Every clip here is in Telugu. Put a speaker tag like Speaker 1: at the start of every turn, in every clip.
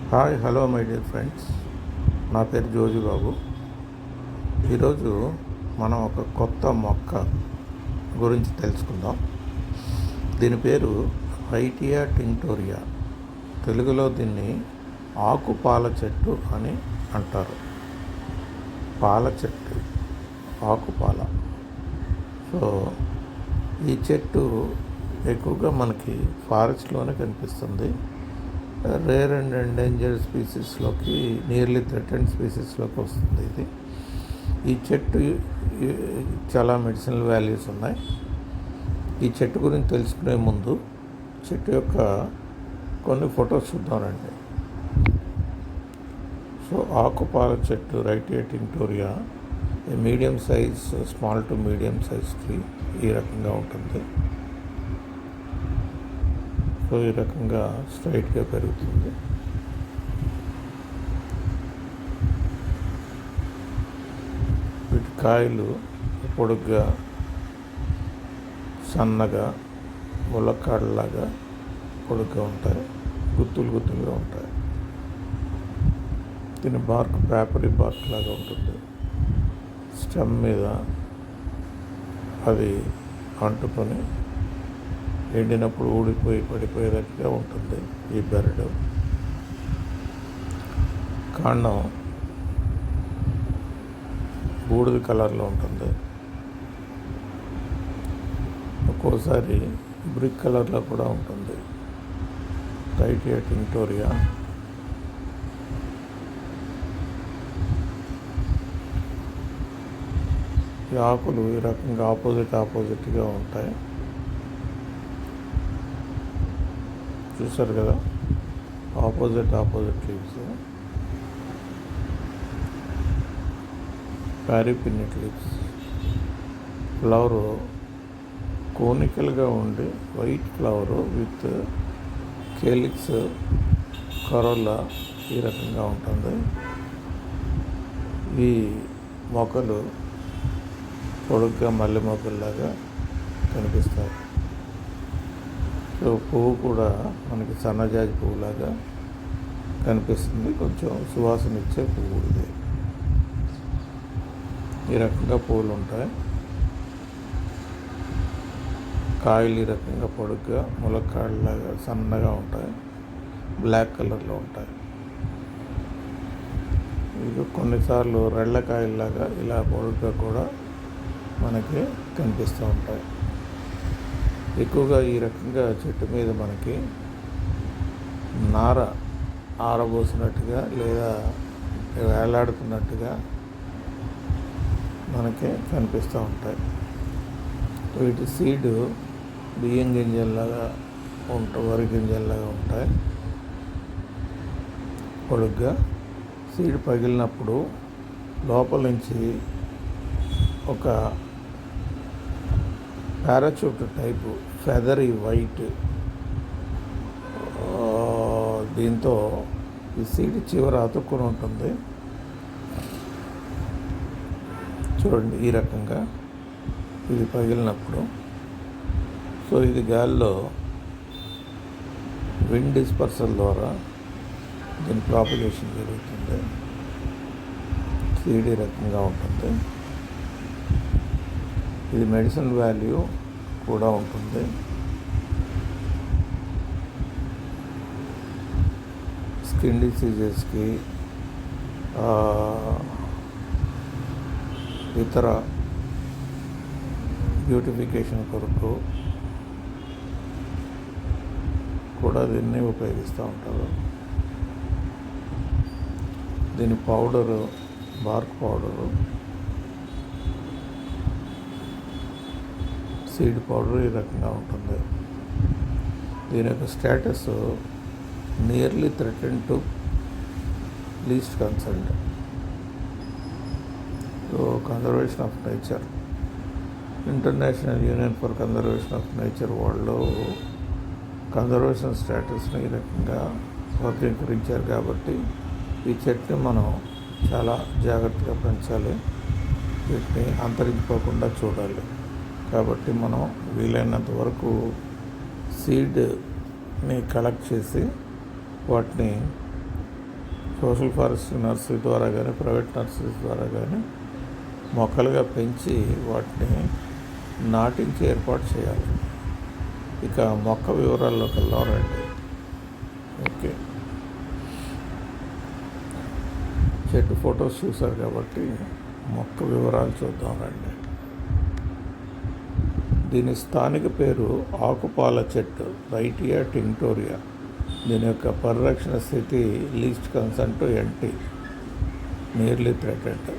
Speaker 1: Hi hello my dear friends, నా పేరు జోజి బాబు. ఈరోజు మనం ఒక కొత్త మొక్క గురించి తెలుసుకుందాం. దీని పేరు హైటియా టింక్టోరియా. తెలుగులో దీన్ని ఆకుపాల చెట్టు అని అంటారు. పాల చెట్టు, ఆకుపాల. సో ఈ చెట్టు ఎక్కువగా మనకి ఫారెస్ట్లోనే కనిపిస్తుంది. రేర్ అండ్ ఎండేంజర్డ్ స్పీసీస్లోకి, నియర్లీ థ్రెటెండ్ స్పీసీస్లోకి వస్తుంది ఇది. ఈ చెట్టు చాలా మెడిసినల్ వాల్యూస్ ఉన్నాయి. ఈ చెట్టు గురించి తెలుసుకునే ముందు చెట్టు యొక్క కొన్ని ఫొటోస్ చూద్దామండి. సో ఆకుపాల చెట్టు Wrightia tinctoria medium size, small to medium size tree ఈ రకంగా ఉంటుంది. సో ఈ రకంగా స్ట్రైట్గా పెరుగుతుంది. వీటి కాయలు పొడుగ్గా, సన్నగా, ములక్కాడలాగా పొడుగ్గా ఉంటాయి, గుత్తులుగా ఉంటాయి. దీని బార్క్ పేపరీ బార్క్ లాగా ఉంటుంది. స్టెమ్ మీద అది అంటుకొని ఎండినప్పుడు ఊడిపోయి పడిపోయేటట్టుగా ఉంటుంది ఈ బెరడు. కాండం బూడిద కలర్లో ఉంటుంది, ఒక్కోసారి బ్రిక్ కలర్లో కూడా ఉంటుంది. హైటియా టింక్టోరియా ఈ ఆకులు ఈ రకంగా ఆపోజిట్గా ఉంటాయి. చూసారు కదా, opposite leaves, paripinnate leaves. Flower కోనికల్గా ఉండి white flower with calyx, corolla ఈ రకంగా ఉంటుంది. ఈ మొక్కలు పొడుగ్గా మల్లె మొక్కల్లాగా కనిపిస్తాయి. సో పువ్వు కూడా మనకి సన్నజాజి పువ్వులాగా కనిపిస్తుంది. కొంచెం సువాసన ఇచ్చే పువ్వు ఇది. ఈ రకంగా పువ్వులు ఉంటాయి. కాయలు ఈ రకంగా పొడుగ్గా, ములక్కాడలాగా సన్నగా ఉంటాయి, బ్లాక్ కలర్లో ఉంటాయి. ఇది కొన్నిసార్లు రెళ్ళకాయల్లాగా ఇలా పొడుగ్గా కూడా మనకి కనిపిస్తూ ఉంటాయి. ఎక్కువగా ఈ రకంగా చెట్టు మీద మనకి నార ఆరబోసినట్టుగా లేదా వేలాడుతున్నట్టుగా మనకి కనిపిస్తూ ఉంటాయి. వీటి సీడు బియ్యం గింజల్లాగా వరి గింజల్లాగా ఉంటాయి. పొడుగ్గా సీడ్ పగిలినప్పుడు లోపల నుంచి ఒక పారాచూట్ టైపు ఫెదరీ వైట్, దీంతో ఈ సీడ్ చివర అతుక్కుని ఉంటుంది. చూడండి ఈ రకంగా ఇది పగిలినప్పుడు. సో ఇది గాలిలో విండ్ డిస్పర్సల్ ద్వారా దీని ప్రాపగేషన్ జరుగుతుంది. సీడ్ ఈ రకంగా ఉంటుంది. ఇది మెడిసిన్ వాల్యూ కూడా ఉంటుంది. స్కిన్ డిసీజెస్కి, ఇతర బ్యూటిఫికేషన్ కొరకు కూడా దీన్ని ఉపయోగిస్తూ ఉంటారు. దీని powder, BARC powder, seed powder ఈ రకంగా ఉంటుంది. దీని యొక్క status nearly threatened to least concerned. So conservation of nature, international union for conservation of nature వాళ్ళు కన్జర్వేషన్ స్టేటస్ని ఈ రకంగా వర్గీకరించారు. కాబట్టి ఈ చెట్టుని మనం చాలా జాగ్రత్తగా పెంచాలి, వీటిని అంతరించిపోకుండా చూడాలి. కాబట్టి మనం వీలైనంత వరకు సీడ్ని కలెక్ట్ చేసి వాటిని సోషల్ ఫారెస్ట్ నర్సరీ ద్వారా కానీ ప్రైవేట్ నర్సరీస్ ద్వారా కానీ మొక్కలుగా పెంచి వాటిని నాటించి ఏర్పాటు చేయాలి. ఇక మొక్క వివరాల్లోకి వెళ్దామండి. ఓకే, చెట్టు ఫొటోస్ చూశారు కాబట్టి మొక్క వివరాలు చూద్దాం రండి. దీని స్థానిక పేరు ఆకుపాల చెట్టు, రైటియా టింక్టోరియా. దీని యొక్క పరిరక్షణ స్థితి least concern to NT, nearly threatened.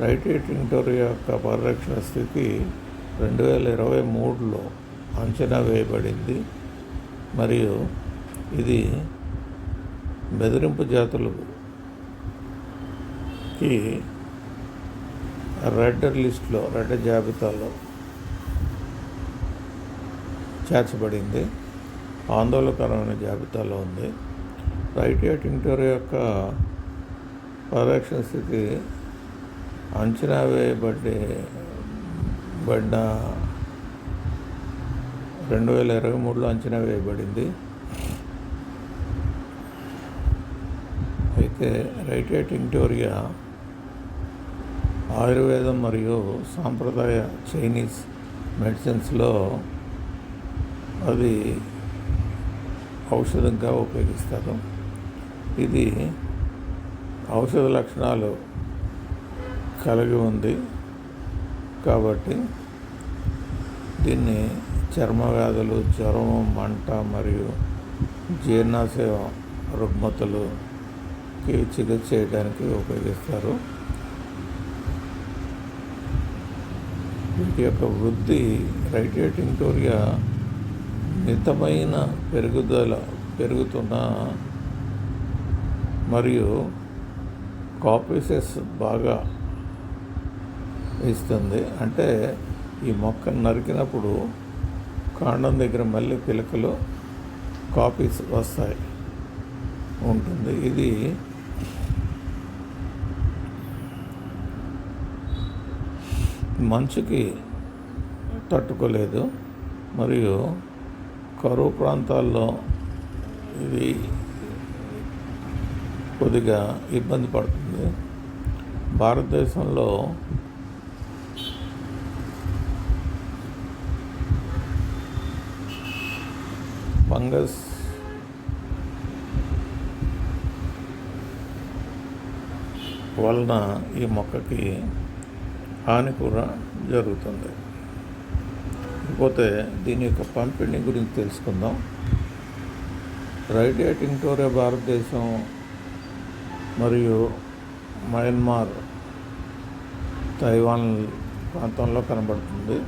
Speaker 1: Wrightia tinctoria యొక్క పరిరక్షణ స్థితి 2023లో అంచనా వేయబడింది మరియు ఇది బెదిరింపు జాతులకి రెడ్ జాబితాలో చేర్చబడింది. ఆందోళనకరమైన జాబితాలో ఉంది. రైటియా టింక్టోరియా యొక్క పరిరక్షణ స్థితి అంచనా వేయబడిన 2023లో అంచనా వేయబడింది. అయితే రైటియా టింక్టోరియా ఆయుర్వేదం మరియు సాంప్రదాయ చైనీస్ మెడిసిన్స్లో అది ఔషధంగా ఉపయోగిస్తారు. ఇది ఔషధ లక్షణాలు కలిగి ఉంది కాబట్టి దీన్ని చర్మ వ్యాధులు, జ్వరం, మంట మరియు జీర్ణాశయ రుగ్మతలుకి చికిత్స చేయడానికి ఉపయోగిస్తారు. వీటి యొక్క వృద్ధి రైటియా టింక్టోరియా మితమైన పెరుగుతున్న మరియు కాపీసెస్ బాగా ఇస్తుంది. అంటే ఈ మొక్కను నరికినప్పుడు కాండం దగ్గర మళ్ళీ పిలకలు కాపీస్ వస్తాయి ఉంటుంది. ఇది మంచుకి తట్టుకోలేదు మరియు కరువు ప్రాంతాల్లో ఇది కొద్దిగా ఇబ్బంది పడుతుంది. భారతదేశంలో ఫంగస్ వలన ఈ మొక్కకి హాని కూడా జరుగుతుంది. ఇకపోతే దీని యొక్క పంపిణీ గురించి తెలుసుకుందాం. రైటియా టింక్టోరియా భారతదేశం మరియు మయన్మార్, తైవాన్ ప్రాంతంలో కనబడుతుంది.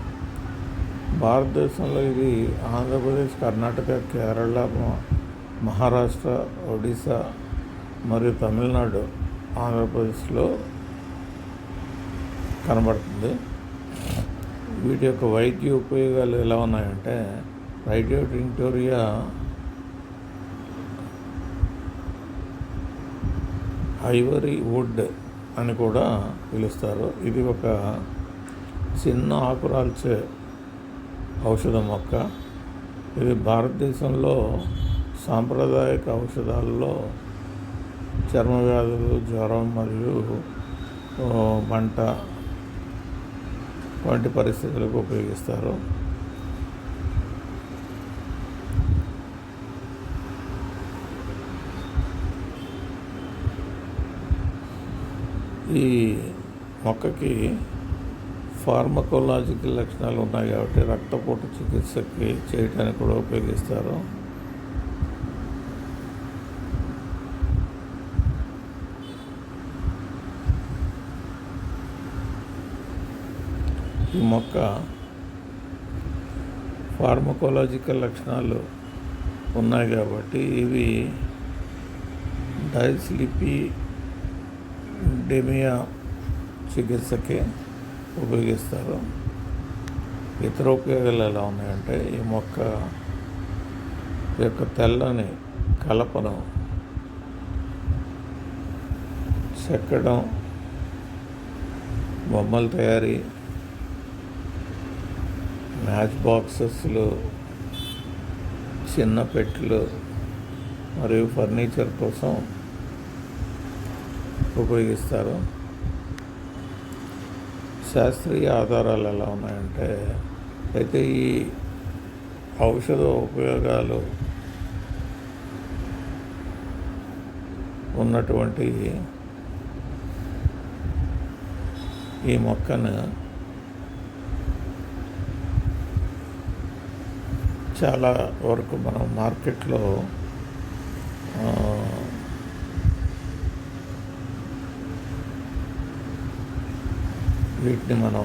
Speaker 1: భారతదేశంలో ఇది ఆంధ్రప్రదేశ్, కర్ణాటక, కేరళ, మహారాష్ట్ర, ఒడిశా మరియు తమిళనాడు, ఆంధ్రప్రదేశ్లో కనబడుతుంది. వీటి యొక్క వైద్య ఉపయోగాలు ఎలా ఉన్నాయంటే, రైటియా టింక్టోరియా ఐవరీ వుడ్ అని కూడా పిలుస్తారు. ఇది ఒక చిన్న ఆకురాల్చే ఔషధ మొక్క. ఇది భారతదేశంలో సాంప్రదాయక ఔషధాలలో చర్మ వ్యాధులు, జ్వరం మరియు మంట వంటి పరిస్థితులకు ఉపయోగిస్తారు. ఈ మొక్కకి ఫార్మకోలాజికల్ లక్షణాలు ఉన్నాయి కాబట్టి రక్తపోటు చికిత్సకి చేయడానికి కూడా ఉపయోగిస్తారు. ఈ మొక్క ఫార్మకోలాజికల్ లక్షణాలు ఉన్నాయి కాబట్టి ఇవి డైస్లిపిడెమియా చికిత్సకి ఉపయోగిస్తారు. ఇతర ఉపయోగాలు ఎలా ఉన్నాయంటే, ఈ మొక్క యొక్క తెల్లని కలపను చెక్కడం, బొమ్మల తయారీ, మ్యాచ్ బాక్సెస్లు, చిన్న పెట్టెలు మరియు ఫర్నిచర్ కోసం ఉపయోగిస్తారు. శాస్త్రీయ ఆధారాలు ఎలా ఉన్నాయంటే, అయితే ఈ ఔషధ ఉపయోగాలు ఉన్నటువంటి ఈ మొక్కను చాలా వరకు మనం మార్కెట్లో వీటిని మనం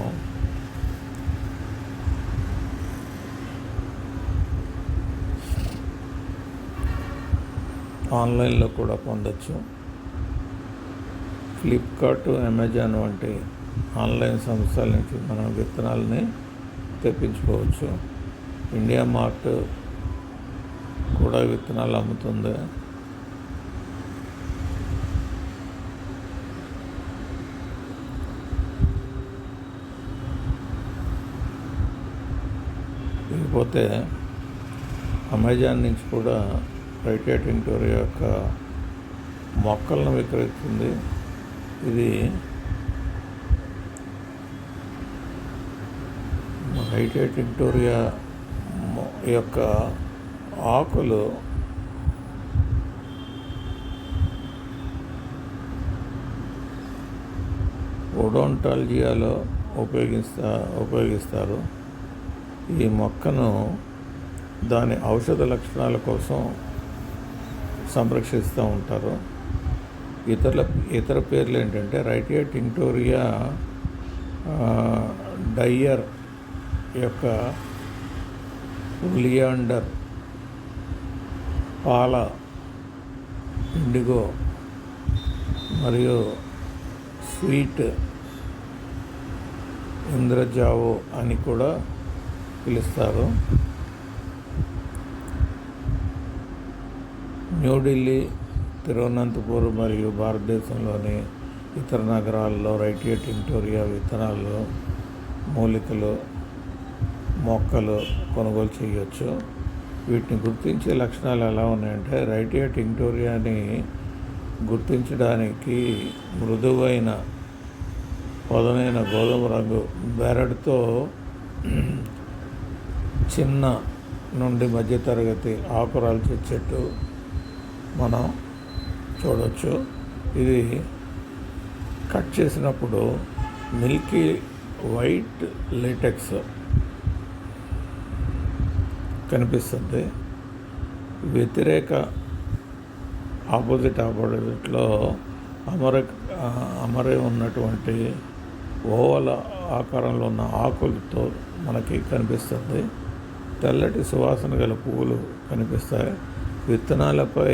Speaker 1: ఆన్లైన్లో కూడా పొందొచ్చు. ఫ్లిప్కార్ట్, అమెజాన్ వంటి ఆన్లైన్ సంస్థల నుంచి మనం విత్తనాలని తెప్పించుకోవచ్చు. ఇండియా మార్ట్ కూడా విత్తనాలు అమ్ముతుంది. ఇకపోతే అమెజాన్ నుంచి కూడా రైటియా టింక్టోరియా యొక్క మొక్కలను విక్రయిస్తుంది. ఇది రైటియా టింక్టోరియా యొక్క ఆకులు ఓడోంటాలజీలో ఉపయోగిస్తారు. ఈ మొక్కను దాని ఔషధ లక్షణాల కోసం సంరక్షిస్తూ ఉంటారు. ఇతర పేర్లు ఏంటంటే రైటియా టింక్టోరియా డయ్యర్ యొక్క లియాండర్, పాల ఇండిగో మరియు స్వీట్ ఇంద్రజావో అని కూడా పిలుస్తారు. న్యూఢిల్లీ, తిరువనంతపురం మరియు భారతదేశంలోని ఇతర నగరాల్లో రైటియా టింక్టోరియా విత్తనాలు, మూలికలు, మొక్కలు కొనుగోలు చేయవచ్చు. వీటిని గుర్తించే లక్షణాలు ఎలా ఉన్నాయంటే, రైటియా టింక్టోరియాని గుర్తించడానికి మృదువైన పదునైన గోధుమ రంగు బెరడుతో చిన్న నుండి మధ్యతరగతి ఆకురాల్చే చెట్టు మనం చూడవచ్చు. ఇది కట్ చేసినప్పుడు మిల్కీ వైట్ లేటెక్స్ కనిపిస్తుంది. ఆపోజిట్లో అమరే ఉన్నటువంటి ఓవల ఆకారంలో ఉన్న ఆకులతో మనకి కనిపిస్తుంది. తెల్లటి సువాసన గల పువ్వులు కనిపిస్తాయి. విత్తనాలపై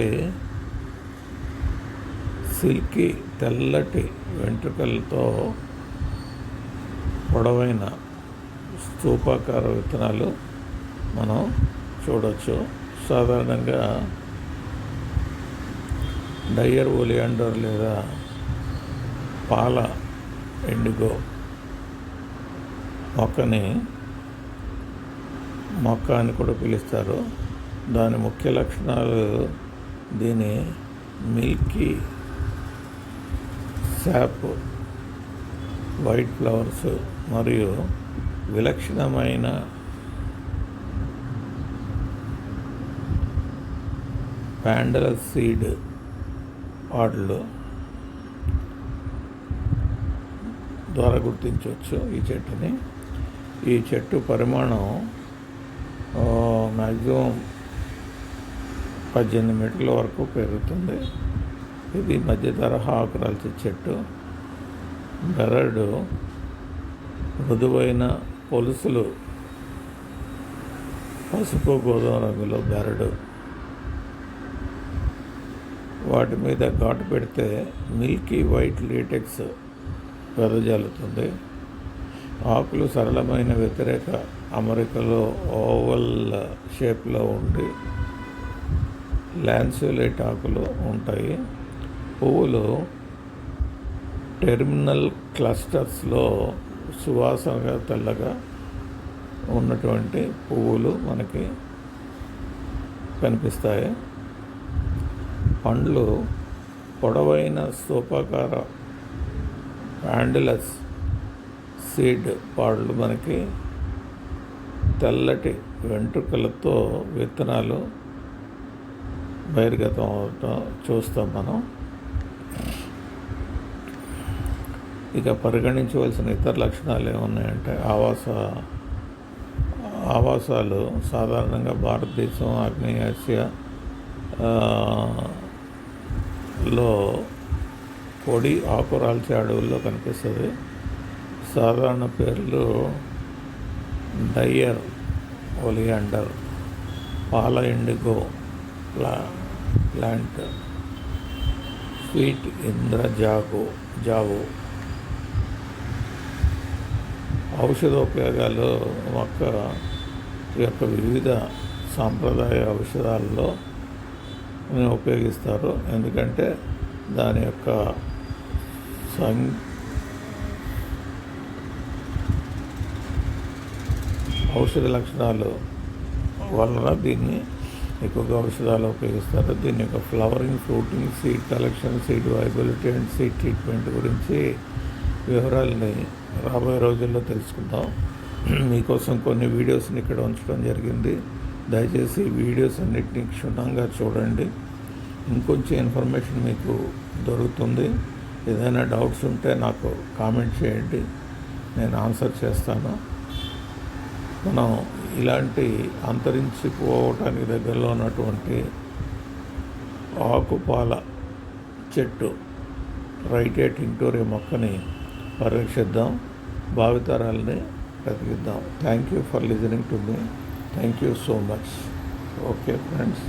Speaker 1: సిల్కీ తెల్లటి వెంట్రుకలతో పొడవైన స్తూపాకార విత్తనాలు మనం చూడవచ్చు. సాధారణంగా డయ్యర్ ఒలియాండర్ లేదా పాల ఇండిగో మొక్క అని కూడా పిలుస్తారు. దాని ముఖ్య లక్షణాలు దీని మిల్కీ శాప్, వైట్ ఫ్లవర్స్ మరియు విలక్షణమైన ప్యాండల సీడ్ పాడ్లు ద్వారా గుర్తించవచ్చు ఈ చెట్టుని. ఈ చెట్టు పరిమాణం మ్యాక్సిమం 18 మీటర్ల వరకు పెరుగుతుంది. ఇది మధ్య తరహా ఆకురాల్చే చెట్టు. బెరడు మృదువైన పొలుసులు, పసుపు గోధుమ రంగులో బెరడు. వాటి మీద ఘాటు పెడితే మిల్కీ వైట్ లేటెక్స్ వెదజల్లుతుంది. ఆకులు సరళమైన వ్యతిరేక అమరికలో ఓవల్ షేప్లో ఉండి లాన్సియోలేట్ ఆకులు ఉంటాయి. పువ్వులు టెర్మినల్ క్లస్టర్స్లో సువాసనగా తెల్లగా ఉన్నటువంటి పువ్వులు మనకి కనిపిస్తాయి. పండ్లు పొడవైన స్తూపాకార ప్యాండులస్ సీడ్ పాళ్ళు మనకి తెల్లటి వెంట్రుకలతో విత్తనాలు బహిర్గతం అవటం చూస్తాం మనం. ఇక పరిగణించవలసిన ఇతర లక్షణాలు ఏమున్నాయంటే ఆవాసాలు సాధారణంగా భారతదేశం, ఆగ్నేయాసియా లో పొడి ఆకురాల్చే అడవుల్లో కనిపిస్తుంది. సాధారణ పేర్లు డయ్యర్ ఒలియాండర్, పాల ఇండిగో ప్లాంట్, స్వీట్ జావు. ఔషధోపయోగాలు మొక్క యొక్క వివిధ సాంప్రదాయ ఔషధాలలో ఉపయోగిస్తారు. ఎందుకంటే దాని యొక్క ఔషధ లక్షణాలు వలన దీన్ని ఎక్కువగా ఔషధాలు ఉపయోగిస్తారు. దీని యొక్క flowering, fruiting, seed collection, seed viability and seed treatment గురించి వివరాలని రాబోయే రోజుల్లో తెలుసుకుందాం. మీకోసం కొన్ని వీడియోస్ని ఇక్కడ ఉంచడం జరిగింది. దయచేసి వీడియోస్ అన్నిటినీ క్షుణ్ణంగా చూడండి. ఇంకొంచెం ఇన్ఫర్మేషన్ మీకు దొరుకుతుంది. ఏదైనా డౌట్స్ ఉంటే నాకు కామెంట్ చేయండి, నేను ఆన్సర్ చేస్తాను. మనం ఇలాంటి అంతరించిపోవటానికి దగ్గరలో ఉన్నటువంటి ఆకుపాల చెట్టు రైటియా టింక్టోరియా మొక్కని పరిరక్షిద్దాం, భావితరాలని బ్రతికిద్దాం. Thank you for listening to me. Thank you so much. Okay friends.